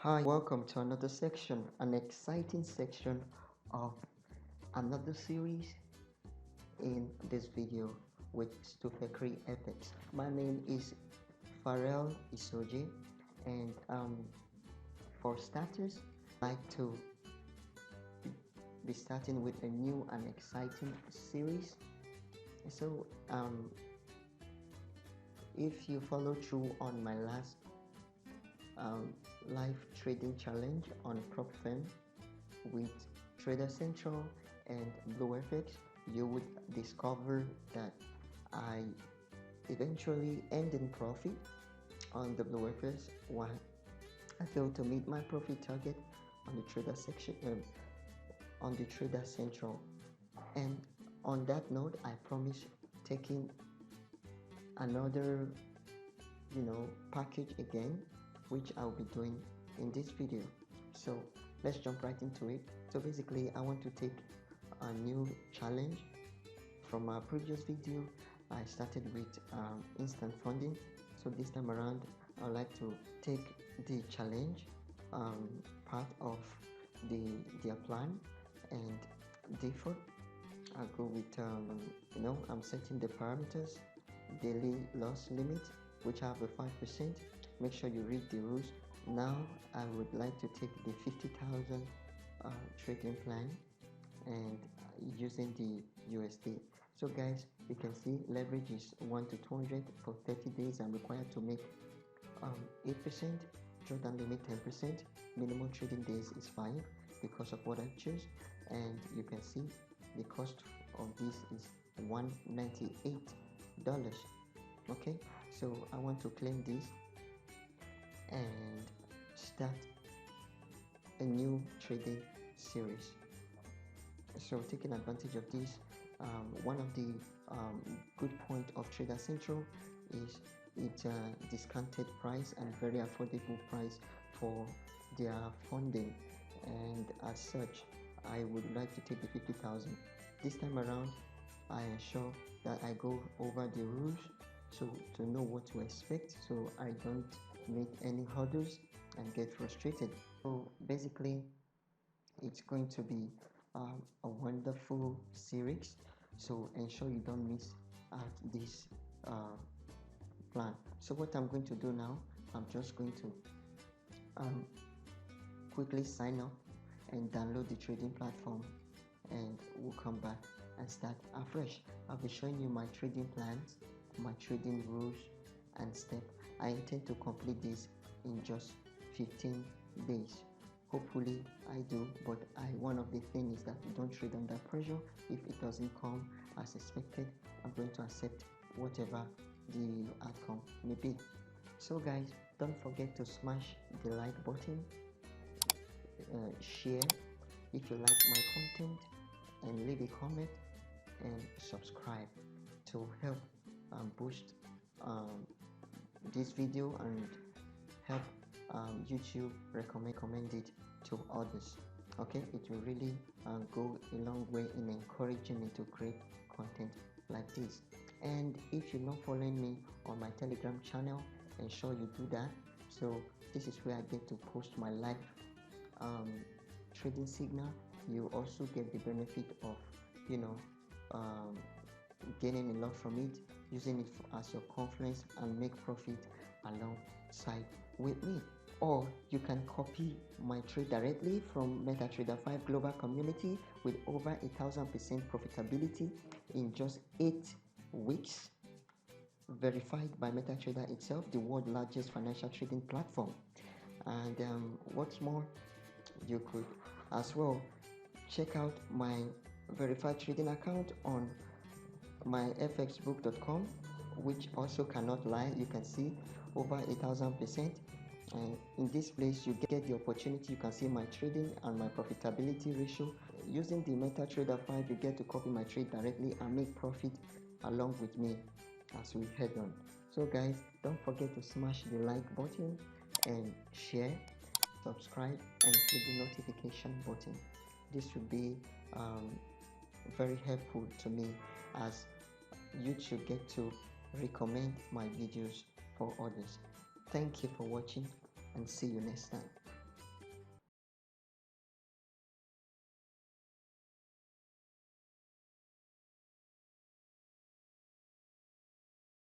Hi, welcome to another section, an exciting section of another series in this video with Stoopfecryfx. My name is Farrell Isoje, and for starters, I'd like to be starting with a new and exciting series. So if you follow through on my last live trading challenge on PropFirm with TraderCentra and BluFX, you would discover that I eventually end in profit on the BluFX while I failed to meet my profit target on the trader section on the TraderCentra. And on that note, I promise taking another package again, which I'll be doing in this video. So let's jump right into it. So basically, I want to take a new challenge. From our previous video, I started with instant funding. So this time around, I'd like to take the challenge part of their plan, and default I'll go with I'm setting the parameters, daily loss limit, which I have a 5%. Make sure you read the rules. Now I would like to take the 50,000 trading plan and using the USD. So guys, you can see leverage is 1 to 200 for 30 days. I'm required to make 8%, drawdown limit 10%, minimum trading days is 5 because of what I choose, and you can see the cost of this is $198. Okay, so I want to claim this and start a new trading series. So taking advantage of this, one of the good point of TraderCentra is it's a discounted price and very affordable price for their funding, and as such I would like to take the 50,000. This time around I ensure that I go over the rules so to know what to expect, so I don't make any hurdles and get frustrated. So basically it's going to be a wonderful series, so ensure you don't miss out this plan. So what I'm going to do now, I'm just going to quickly sign up and download the trading platform, and we'll come back and start afresh. I'll be showing you my trading plans, my trading rules and steps. I intend to complete this in just 15 days. Hopefully I do, but one of the things is that you don't trade under pressure. If it doesn't come as expected, I'm going to accept whatever the outcome may be. So guys, don't forget to smash the like button, share if you like my content, and leave a comment and subscribe to help boost this video and help YouTube recommend it to others. Okay, it will really go a long way in encouraging me to create content like this. And if you're not following me on my Telegram channel, ensure you do that. So this is where I get to post my live trading signal. You also get the benefit of gaining a lot from it, using it as your confluence and make profit alongside with me. Or you can copy my trade directly from MetaTrader 5 global community with over 1,000% profitability in just 8 weeks, verified by MetaTrader itself, the world's largest financial trading platform. And what's more, you could as well check out my verified trading account on myfxbook.com, which also cannot lie. You can see over 1,000%, and in this place you get the opportunity. You can see my trading and my profitability ratio. Using the MetaTrader 5, you get to copy my trade directly and make profit along with me as we head on. So guys, don't forget to smash the like button and share, subscribe, and click the notification button. This would be very helpful to me, as YouTube get to recommend my videos for others. Thank you for watching, and see you next time.